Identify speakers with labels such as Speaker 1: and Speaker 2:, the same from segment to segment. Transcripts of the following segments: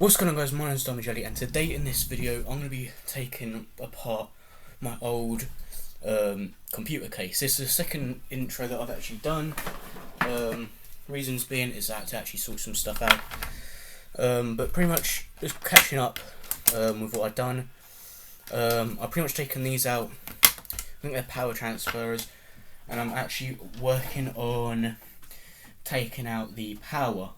Speaker 1: What's going on, guys? My name is Dummy Jelly, and today in this video I'm going to be taking apart my old computer case. This is the second intro that I've actually done. Reasons being is that to actually sort some stuff out, but pretty much just catching up with what I've done. I've pretty much taken these out. I think they're power transfers, and I'm actually working on taking out the power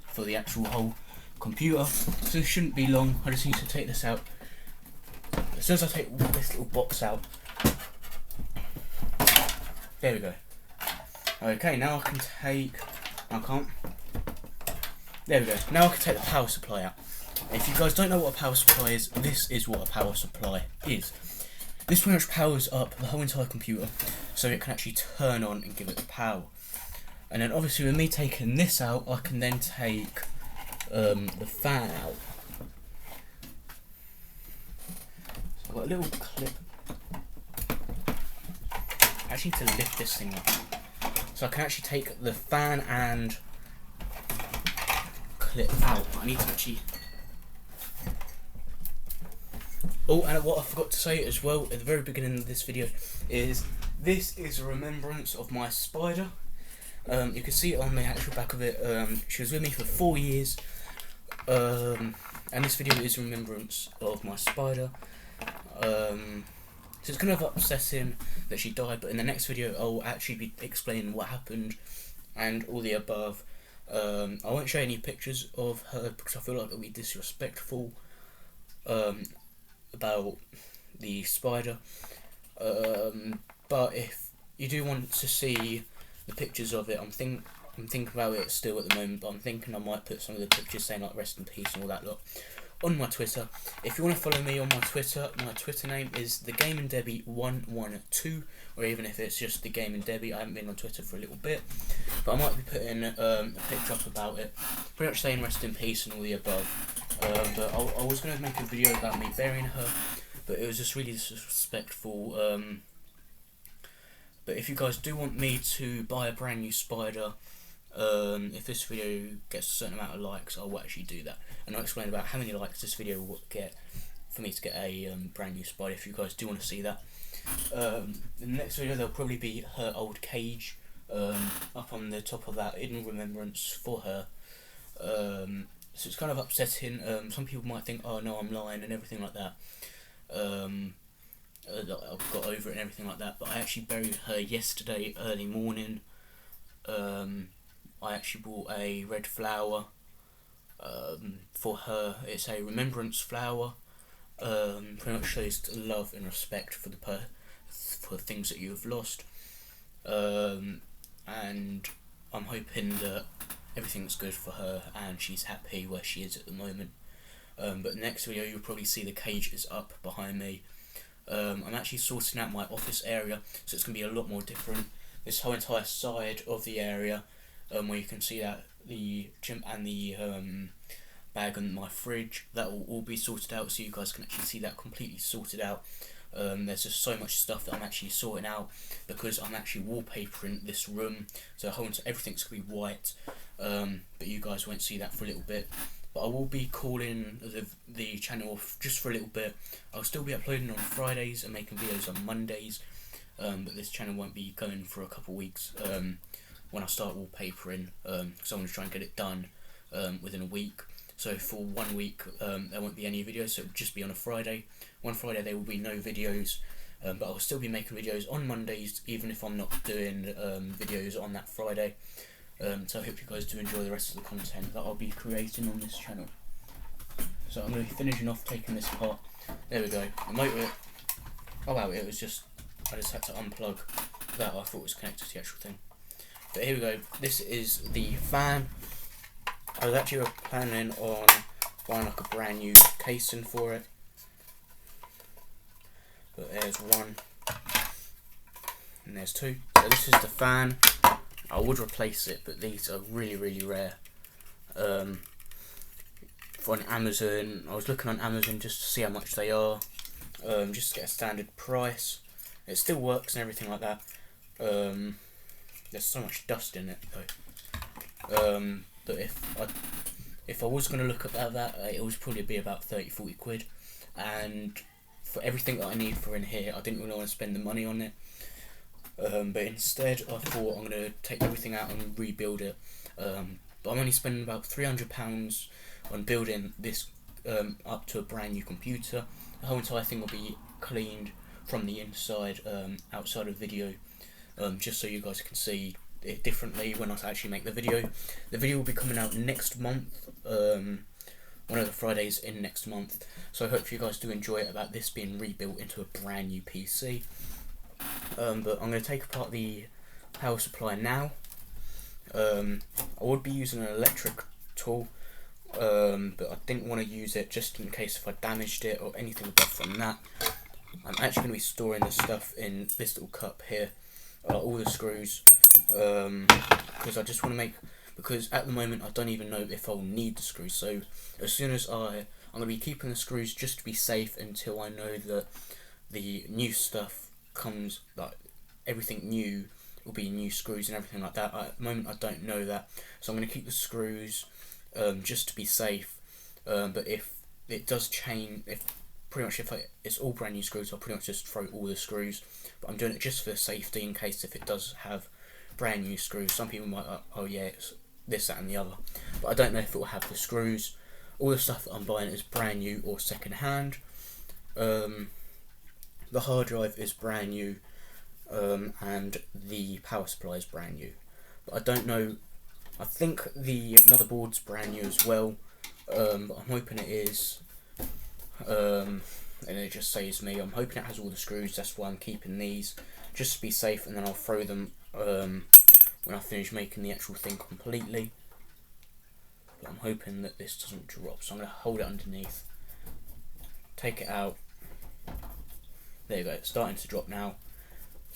Speaker 1: for the actual whole computer, so it shouldn't be long. I just need to take this out. As soon as I take this little box out, there we go. Okay, now I can take, I can't, there we go. Now I can take the power supply out. If you guys don't know what a power supply is, this is what a power supply is. This pretty much powers up the whole entire computer, so it can actually turn on and give it the power. And then obviously with me taking this out, I can then take the fan out. So I've got a little clip. I actually need to lift this thing up. So I can actually take the fan and clip out. I need to actually... Oh, and what I forgot to say as well at the very beginning of this video is this is a remembrance of my spider. You can see it on the actual back of it. She was with me for 4 years. And this video is a remembrance of my spider. So it's kind of upsetting that she died, but in the next video I'll actually be explaining what happened and all the above. I won't show any pictures of her because I feel like it'll be disrespectful about the spider. But if you do want to see the pictures of it, I'm thinking about it still at the moment, but I'm thinking I might put some of the pictures saying like rest in peace and all that lot on my Twitter. If you want to follow me on my Twitter name is TheGamingDebbie112, or even if it's just The Gaming Debbie. I haven't been on Twitter for a little bit, but I might be putting a picture up about it, pretty much saying rest in peace and all the above. But I was going to make a video about me burying her, but it was just really disrespectful. But if you guys do want me to buy a brand new spider, if this video gets a certain amount of likes, I will actually do that, and I'll explain about how many likes this video will get for me to get a brand new spider, if you guys do want to see that. In the next video there'll probably be her old cage up on the top of that in remembrance for her. So it's kind of upsetting. Some people might think, oh no, I'm lying and everything like that. I've got over it and everything like that, but I actually buried her yesterday early morning. I actually bought a red flower for her. It's a remembrance flower. Pretty much shows love and respect for the things that you have lost. And I'm hoping that everything's good for her and she's happy where she is at the moment. But next video you'll probably see the cage is up behind me. I'm actually sorting out my office area, so it's going to be a lot more different. This whole entire side of the area, where you can see that the gym and the bag and my fridge, that will all be sorted out, so you guys can actually see that completely sorted out. There's just so much stuff that I'm actually sorting out because I'm actually wallpapering this room, so everything's going to be white, but you guys won't see that for a little bit. But I will be calling the channel off just for a little bit. I'll still be uploading on Fridays and making videos on Mondays, but this channel won't be going for a couple of weeks when I start wallpapering, because I want to try and get it done within a week. So for 1 week there won't be any videos, so it'll just be on a Friday. One Friday there will be no videos, but I'll still be making videos on Mondays even if I'm not doing videos on that Friday. So I hope you guys do enjoy the rest of the content that I'll be creating on this channel. So I'm going to be finishing off taking this apart. There we go. The motor, oh wow, it was just, I just had to unplug that. I thought it was connected to the actual thing. But here we go. This is the fan. I was actually planning on buying like a brand new casing for it. But there's one. And there's two. So this is the fan. I would replace it, but these are really, really rare. On Amazon, I was looking on Amazon just to see how much they are, just to get a standard price. It still works and everything like that. There's so much dust in it though. But if if I was going to look at that, it would probably be about 30-40 quid, and for everything that I need for in here, I didn't really want to spend the money on it. But instead I thought I'm going to take everything out and rebuild it. But I'm only spending about £300 on building this up to a brand new computer. The whole entire thing will be cleaned from the inside, outside of video, just so you guys can see it differently when I actually make the video. The video will be coming out next month, one of the Fridays in next month, so I hope you guys do enjoy it about this being rebuilt into a brand new PC. But I'm going to take apart the power supply now. I would be using an electric tool, but I didn't want to use it just in case if I damaged it or anything above from that. I'm actually going to be storing this stuff in this little cup here, all the screws, because I just want to make, because at the moment I don't even know if I'll need the screws, so as soon as I'm going to be keeping the screws just to be safe until I know that the new stuff comes, like everything new will be new screws and everything like that. At the moment I don't know that, so I'm going to keep the screws just to be safe, but if it does change, if it's all brand new screws, I'll pretty much just throw all the screws, but I'm doing it just for safety in case if it does have brand new screws. Some people might oh yeah, it's this, that and the other, but I don't know if it will have the screws. All the stuff that I'm buying is brand new or second hand. The hard drive is brand new, and the power supply is brand new, but I don't know, I think the motherboard's brand new as well, but I'm hoping it is, and it just saves me. I'm hoping it has all the screws, that's why I'm keeping these, just to be safe, and then I'll throw them when I finish making the actual thing completely. But I'm hoping that this doesn't drop, so I'm going to hold it underneath, take it out. There you go, it's starting to drop now.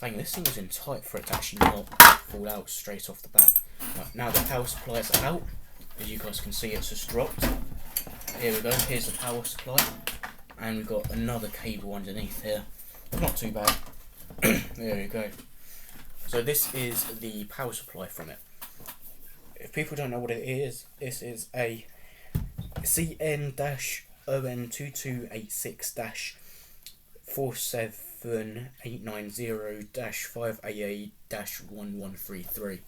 Speaker 1: Dang, this thing was in tight for it to actually not fall out straight off the bat. Right, now the power supply is out. As you guys can see, it's just dropped. Here we go, here's the power supply. And we've got another cable underneath here. Not too bad. There we go. So this is the power supply from it. If people don't know what it is, this is a CN-ON22860-47890-5AA-1133.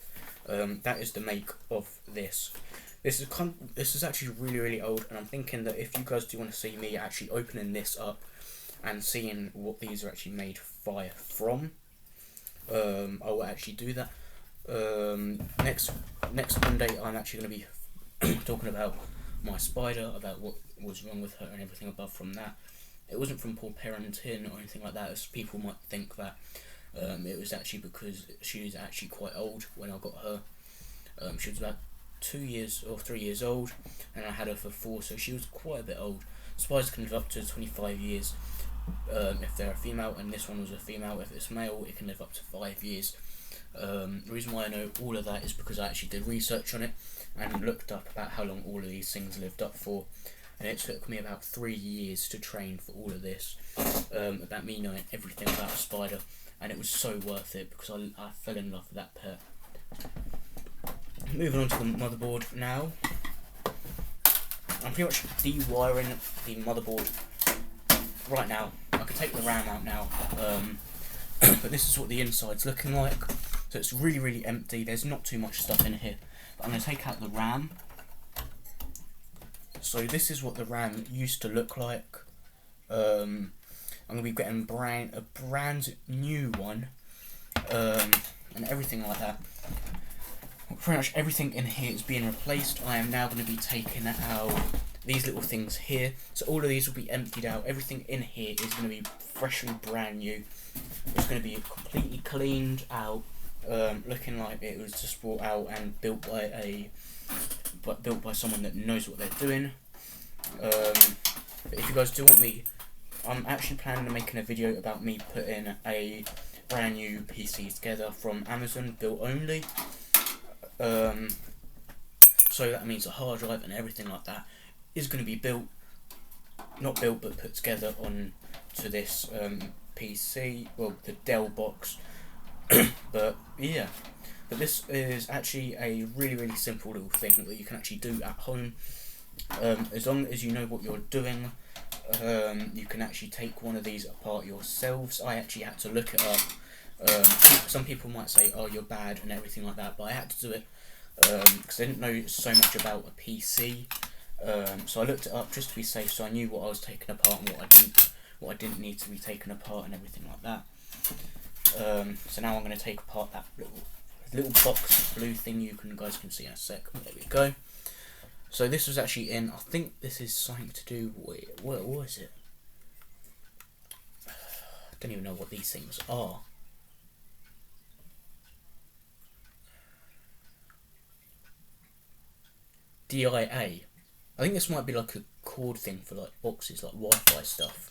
Speaker 1: That is the make of this. This is actually really old, and I'm thinking that if you guys do want to see me actually opening this up and seeing what these are actually made from, I will actually do that. Next Monday I'm actually going to be talking about my spider, about what was wrong with her and everything above from that. It wasn't from poor parenting or anything like that, as people might think that. It was actually because she was actually quite old when I got her. She was about 2 years or 3 years old, and I had her for 4, so she was quite a bit old. Spiders can live up to 25 years if they're a female, and this one was a female. If it's male, it can live up to 5 years. The reason why I know all of that is because I actually did research on it and looked up about how long all of these things lived up for, and it took me about 3 years to train for all of this, about me knowing everything about a spider, and it was so worth it because I fell in love with that pet. Moving on to the motherboard now. I'm pretty much dewiring the motherboard right now. I can take the RAM out now, but this is what the inside's looking like. So it's really empty, there's not too much stuff in here. But I'm going to take out the RAM. So this is what the RAM used to look like. I'm going to be getting a brand new one, and everything like that. Pretty much everything in here is being replaced. I am now going to be taking out these little things here. So all of these will be emptied out. Everything in here is going to be freshly brand new. It's going to be completely cleaned out, looking like it was just brought out and built by someone that knows what they're doing. But if you guys do want me, I'm actually planning on making a video about me putting a brand new PC together from Amazon, built only. So that means the hard drive and everything like that is going to be not built but put together on to this PC, well, the Dell box. But yeah, but this is actually a really simple little thing that you can actually do at home. as long as you know what you're doing, you can actually take one of these apart yourselves. I actually had to look it up. Some people might say, oh, you're bad and everything like that, but I had to do it because I didn't know so much about a PC. So I looked it up just to be safe, so I knew what I was taking apart and what I didn't need to be taken apart and everything like that. So now I'm going to take apart that little box blue thing you guys can see in a sec. There we go. So this was actually in, I think this is something to do with, what was it? I don't even know what these things are. DIA. I think this might be like a cord thing for like boxes, like Wi-Fi stuff.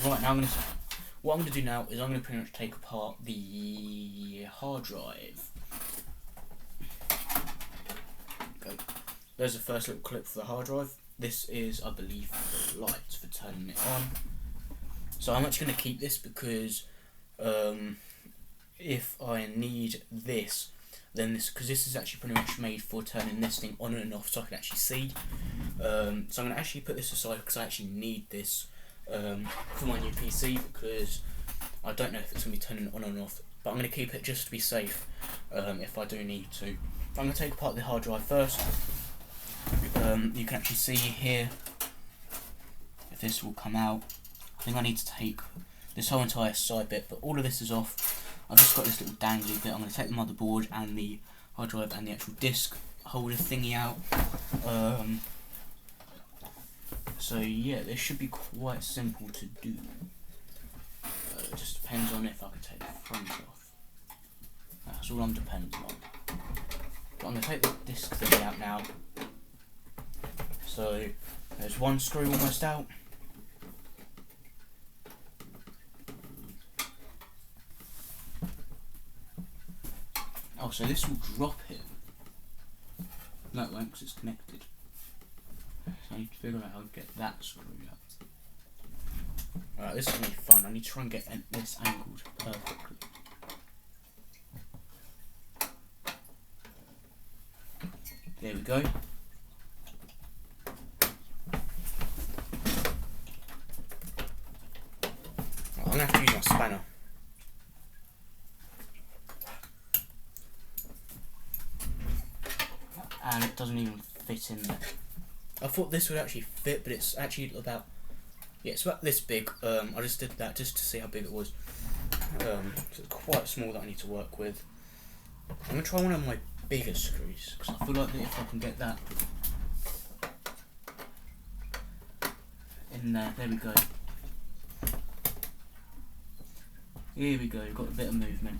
Speaker 1: Right, now what I'm going to do now is I'm going to pretty much take apart the hard drive. Okay. There's the first little clip for the hard drive. This is, I believe, the lights for turning it on. So I'm actually going to keep this because if I need this, then because this is actually pretty much made for turning this thing on and off so I can actually see. So I'm going to actually put this aside because I actually need this for my new PC because I don't know if it's going to be turning on and off, but I'm going to keep it just to be safe if I do need to. I'm going to take apart the hard drive first. You can actually see here if this will come out. I think I need to take this whole entire side bit, but all of this is off. I've just got this little dangly bit. I'm going to take the motherboard and the hard drive and the actual disc holder thingy out. So yeah, this should be quite simple to do. It just depends on if I can take the front off. That's all I'm dependent on. But I'm going to take the disc thingy out now. So there's one screw almost out. Oh, so this will drop it. No, it won't because it's connected. So I need to figure out how to get that screw out. Alright, this is going to be fun. I need to try and get this angled perfectly. There we go. I'm going to have to use my spanner. And it doesn't even fit in there. I thought this would actually fit, but it's actually about, yeah, it's about this big. I just did that just to see how big it was. So it's quite small that I need to work with. I'm going to try one of my bigger screws, because I feel like that if I can get that in there, there we go. Here we go, got a bit of movement.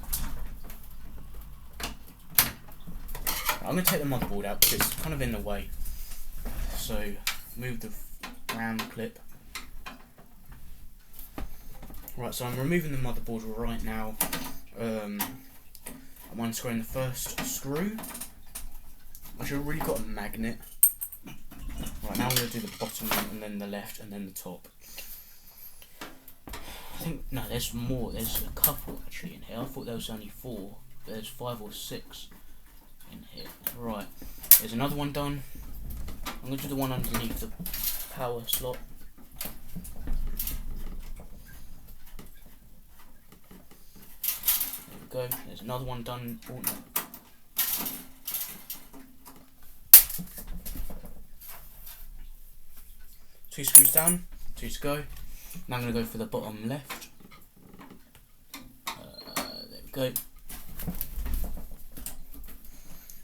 Speaker 1: I'm going to take the motherboard out because it's kind of in the way. So, move the RAM clip. Right, so I'm removing the motherboard right now. I'm unscrewing the first screw, which I've already got a magnet. Right, now I'm going to do the bottom one, and then the left, and then the top. I think, no, there's more. There's a couple actually in here. I thought there was only 4, but there's 5 or 6. In here. Right, there's another one done. I'm going to do the one underneath the power slot. There we go, there's another one done. Oh, no. 2 screws down, 2 to go. Now I'm going to go for the bottom left. There we go.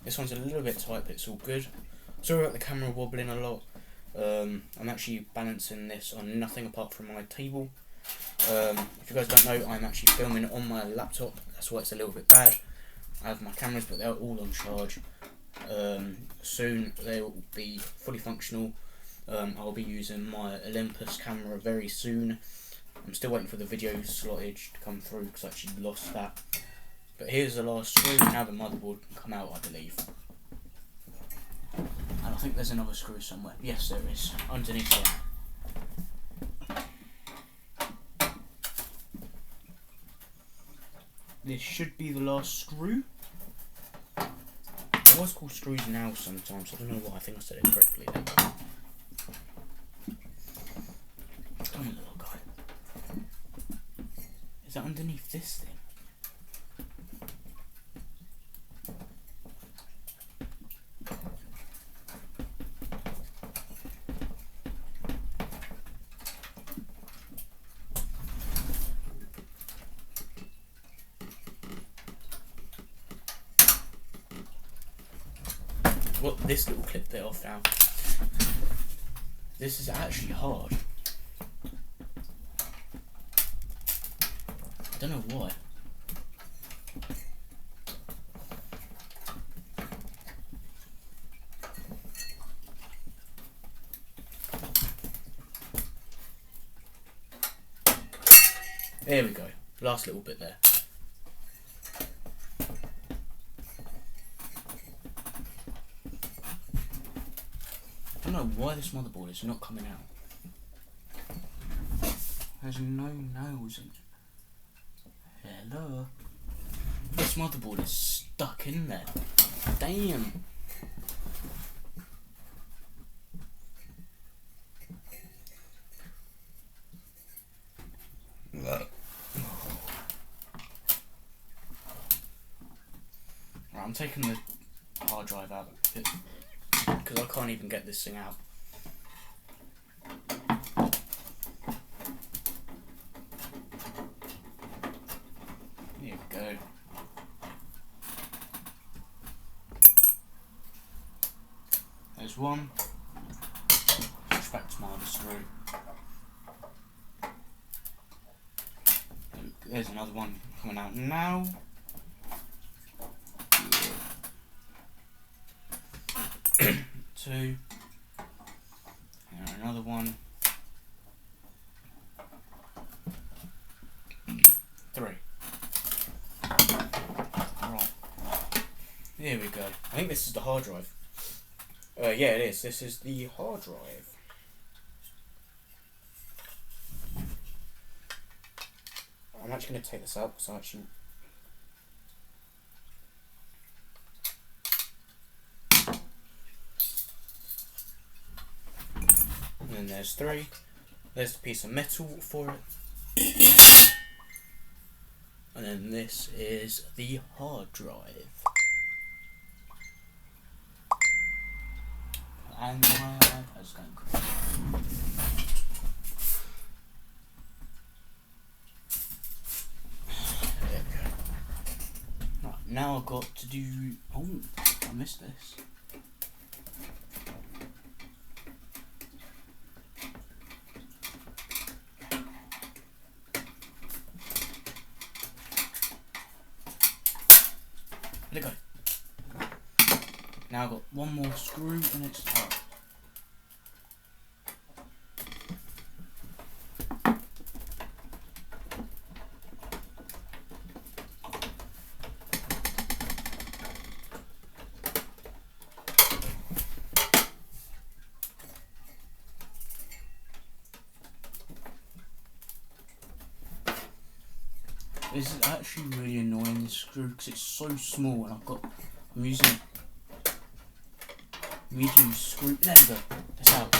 Speaker 1: This one's a little bit tight, but it's all good. Sorry about the camera wobbling a lot. I'm actually balancing this on nothing apart from my table. If you guys don't know, I'm actually filming it on my laptop. That's why it's a little bit bad. I have my cameras, but they're all on charge. Soon they will be fully functional. I'll be using my Olympus camera very soon. I'm still waiting for the video slottage to come through because I actually lost that. But here's the last screw. Now the motherboard can come out, I believe. And I think there's another screw somewhere. Yes, there is. Underneath here. This should be the last screw. It was called Screws Now sometimes. I don't know why. I think I said it correctly then. Come on, little guy. Is that underneath this thing? Well, this little clip bit off now. This is actually hard. I don't know why. There we go. Last little bit there. I don't know why this motherboard is not coming out. There's no nails in it. Hello. This motherboard is stuck in there. Damn. Right, I'm taking the hard drive out because I can't even get this thing out. Here we go. There's one. Switch back to my other screw. There's another one coming out now. Two. And another one. Three. Right. Here we go. I think this is the hard drive. Yeah, it is. This is the hard drive. I'm actually going to take this out because I actually... And then there's three. There's the piece of metal for it. And then this is the hard drive. And my iPad's going crazy. There we go. Right, now I've got to do... Oh, I missed this. There we go. Now I've got one more screw and it's out. This is actually really annoying, this screw, because it's so small and I'm using medium screw. There we go, that's out.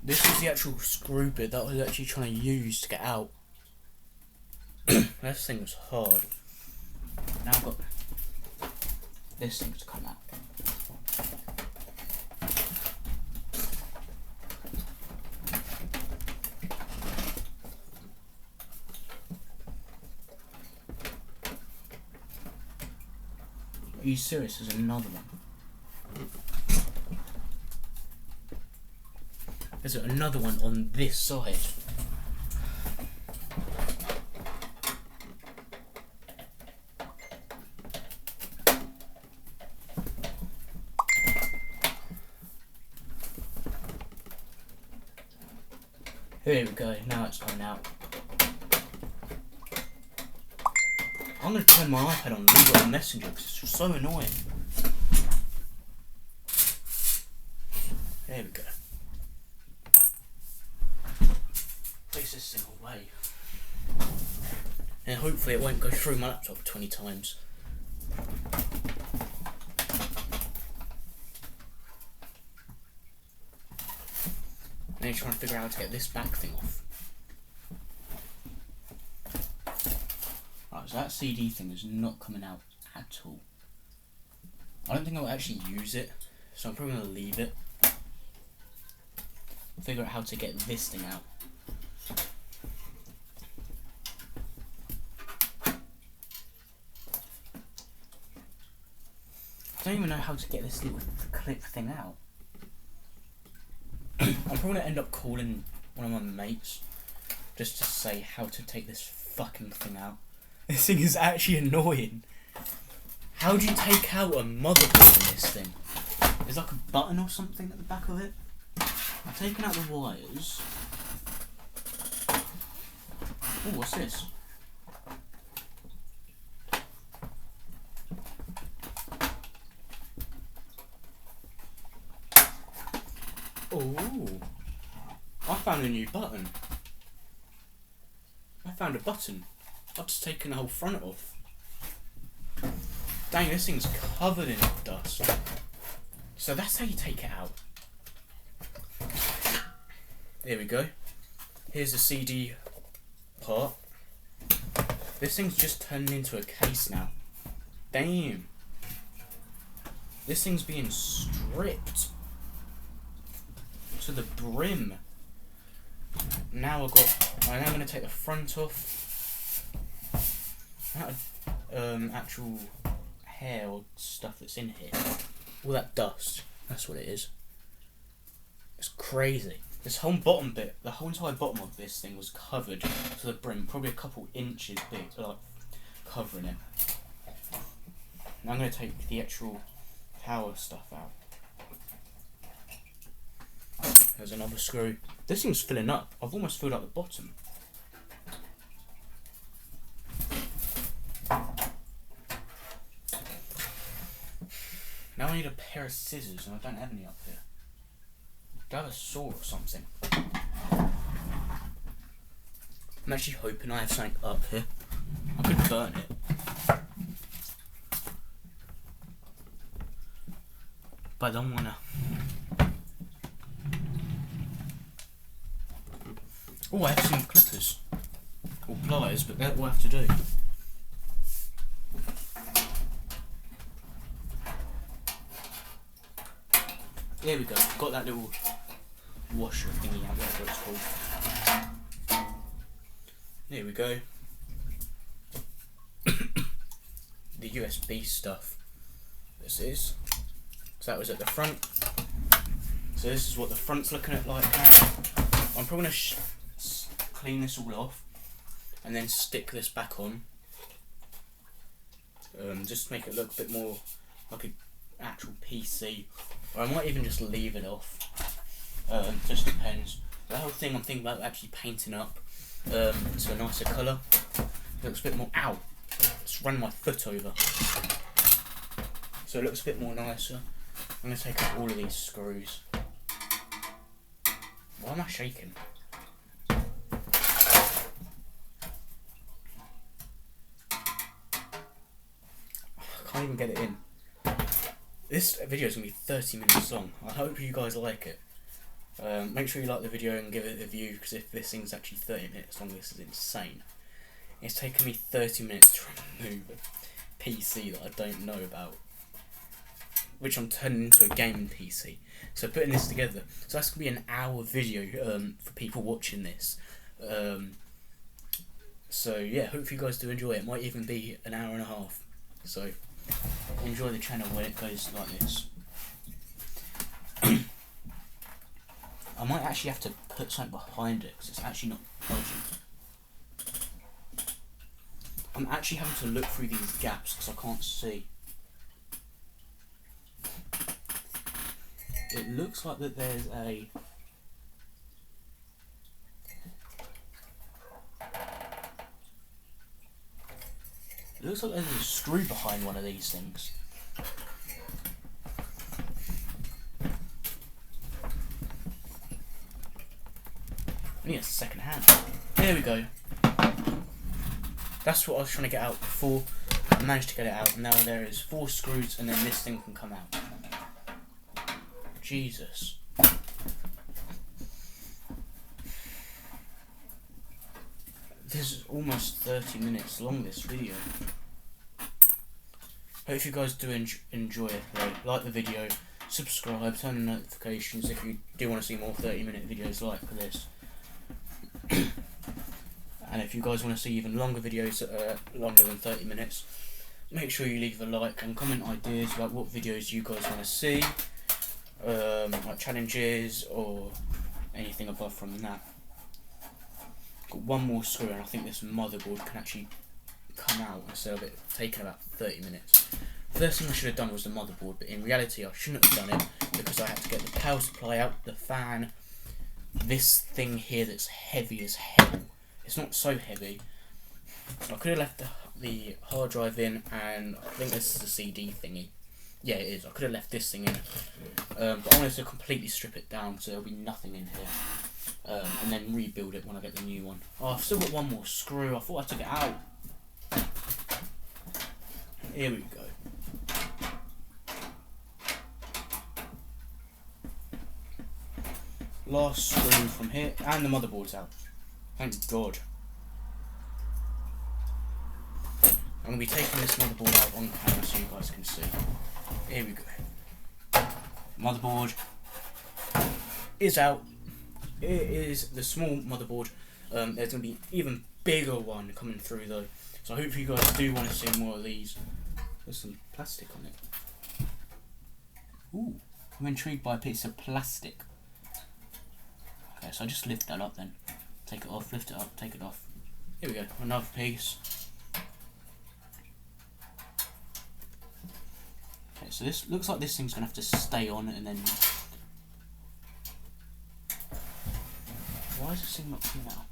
Speaker 1: This is the actual screw bit that I was actually trying to use to get out. This thing was hard. Now I've got this thing to come out. Are you serious? There's another one. There's another one on this side. Here we go, now it's coming out. I'm going to turn my iPad on and leave it on Messenger because it's just so annoying. There we go. Place this thing away. And hopefully it won't go through my laptop 20 times. And then trying to figure out how to get this back thing off. Right, so that CD thing is not coming out at all. I don't think I'll actually use it, so I'm probably going to leave it. Figure out how to get this thing out. I don't even know how to get this little clip thing out. I'm probably going to end up calling one of my mates just to say how to take this fucking thing out. This thing is actually annoying. How do you take out a motherboard in this thing? There's like a button or something at the back of it. I've taken out the wires. Oh, what's this? Oh, I found a new button. I found a button. I've just taken the whole front off. Dang, this thing's covered in dust. So that's how you take it out. There we go. Here's the CD part. This thing's just turned into a case now. Damn. This thing's being stripped to the brim. Now I'm going to take the front off. That actual hair or stuff that's in here. All that dust. That's what it is. It's crazy. This whole bottom bit, the whole entire bottom of this thing was covered to the brim, probably a couple inches big, like covering it. Now I'm going to take the actual power stuff out. There's another screw. This thing's filling up. I've almost filled up the bottom. Now I need a pair of scissors, and I don't have any up here. Do I have a saw or something? I'm actually hoping I have something up here. I could burn it. But I don't wanna. Oh, I have some clippers. Or pliers, but that will have to do. There we go, got that little washer thingy out, whatever it's called. There we go. The USB stuff. This is. So that was at the front. So this is what the front's looking at like now. I'm probably going to clean this all off and then stick this back on. Just to make it look a bit more like an actual PC. Or I might even just leave it off. Just depends. The whole thing I'm thinking about actually painting up to a nicer colour. It looks a bit more. Ow! Just run my foot over. So it looks a bit more nicer. I'm going to take out all of these screws. Why am I shaking? I can't even get it in. This video is going to be 30 minutes long. I hope you guys like it. Make sure you like the video and give it a view, because if this thing's actually 30 minutes long, this is insane. It's taken me 30 minutes to remove a PC that I don't know about, which I'm turning into a gaming PC. So putting this together, so that's going to be an hour video for people watching this. So yeah, hope you guys do enjoy it. It might even be an hour and a half. So enjoy the channel when it goes like this. I might actually have to put something behind it because it's actually not budging. I'm actually having to look through these gaps because I can't see. It looks like that there's a... It looks like there's a screw behind one of these things. I need a second hand. There we go. That's what I was trying to get out before. I managed to get it out, and now there is 4 screws, and then this thing can come out. Jesus. This is almost 30 minutes long, this video. Hope you guys do enjoy it. Like the video, subscribe, turn on notifications if you do want to see more 30-minute videos like this. And if you guys want to see even longer videos that are longer than 30 minutes, make sure you leave a like and comment ideas about what videos you guys want to see, like challenges or anything above from that. Got one more screw and I think this motherboard can actually come out instead of it taking about 30 minutes. First thing I should have done was the motherboard, but in reality I shouldn't have done it because I had to get the power supply out, the fan, this thing here that's heavy as hell. It's not so heavy. I could have left the hard drive in, and I think this is the CD thingy. Yeah, it is. I could have left this thing in, but I wanted to completely strip it down so there'll be nothing in here, and then rebuild it when I get the new one. Oh, I've still got one more screw. I thought I took it out. Here we go. Last screw from here, and the motherboard's out. Thank God. I'm going to be taking this motherboard out on camera so you guys can see. Here we go. Motherboard is out. It is the small motherboard. There's going to be even bigger one coming through though. So I hope you guys do want to see more of these. There's some plastic on it. Ooh, I'm intrigued by a piece of plastic. Okay, so I just lift that up then. Take it off, lift it up, take it off. Here we go, another piece. Okay, so this looks like this thing's gonna have to stay on and then. Why is this thing not coming out?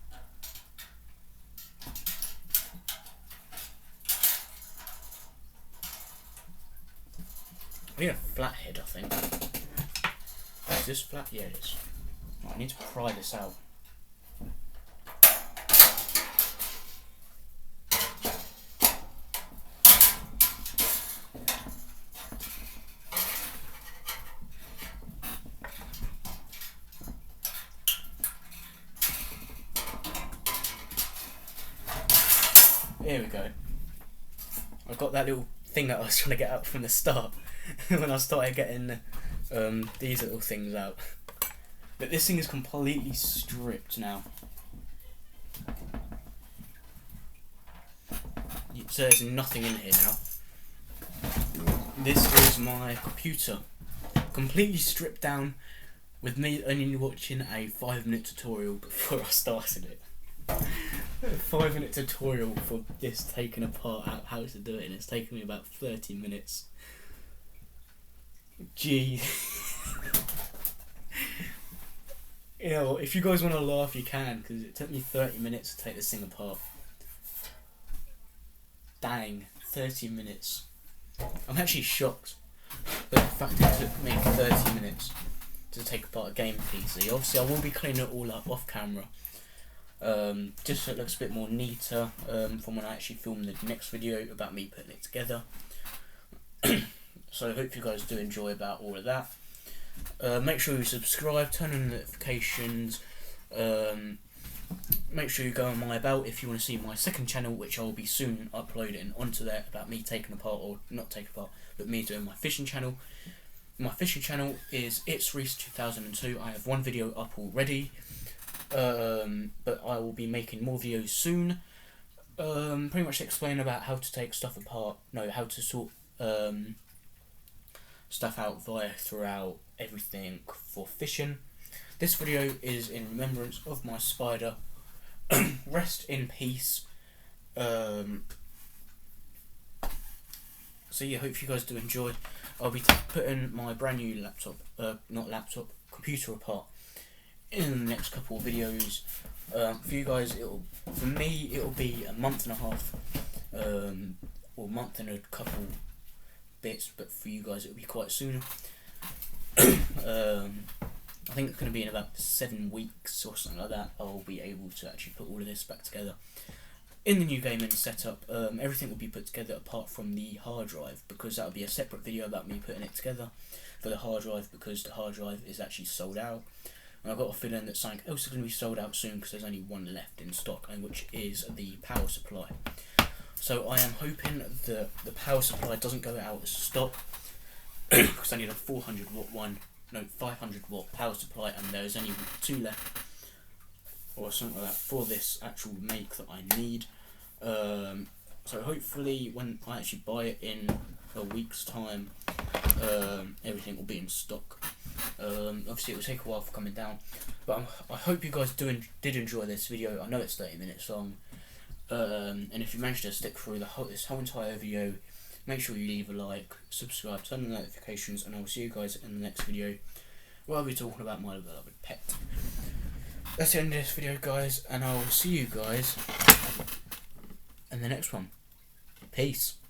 Speaker 1: I need a flathead, I think. Is this flat? Yeah, it is. Right, I need to pry this out. Here we go. I've got that little thing that I was trying to get out from the start when I started getting these little things out. But this thing is completely stripped now. So there's nothing in here now. This is my computer. Completely stripped down with me only watching a 5-minute tutorial before I started it. A 5-minute tutorial for this taking apart out how to do it, and it's taken me about 30 minutes. Gee. You know, if you guys want to laugh, you can, because it took me 30 minutes to take this thing apart. Dang, 30 minutes. I'm actually shocked that the fact it took me 30 minutes to take apart a game PC. Obviously, I will be cleaning it all up off camera. Just so it looks a bit more neater from when I actually film the next video about me putting it together. So I hope you guys do enjoy about all of that. Make sure you subscribe, turn on notifications, make sure you go on my About if you want to see my second channel, which I will be soon uploading onto there, about me taking apart, or not taking apart, but me doing my fishing channel. My fishing channel is It's Reese 2002. I have one video up already, but I will be making more videos soon. Pretty much explain about how to take stuff apart, how to sort stuff out throughout everything for fishing. This video is in remembrance of my spider. Rest in peace. So yeah, hope you guys do enjoy. I'll be putting my brand new computer apart in the next couple of videos. For you guys, for me it'll be a month and a half, or month and a couple bits, but for you guys it'll be quite sooner. I think it's going to be in about 7 weeks or something like that. I'll be able to actually put all of this back together in the new gaming setup. Everything will be put together apart from the hard drive, because that'll be a separate video about me putting it together for the hard drive, because the hard drive is actually sold out. And I've got a feeling that something else is going to be sold out soon because there's only one left in stock, and which is the power supply. So I am hoping that the power supply doesn't go out of stock because I need a 500 watt power supply, and there's only 2 left or something like that for this actual make that I need. So hopefully when I actually buy it in a week's time, everything will be in stock. Obviously it will take a while for coming down, but I hope you guys did enjoy this video. I know it's 30 minutes long, and if you managed to stick through this whole entire video, make sure you leave a like, subscribe, turn on the notifications, and I will see you guys in the next video where I'll be talking about my beloved pet. That's the end of this video, guys, and I will see you guys in the next one. Peace.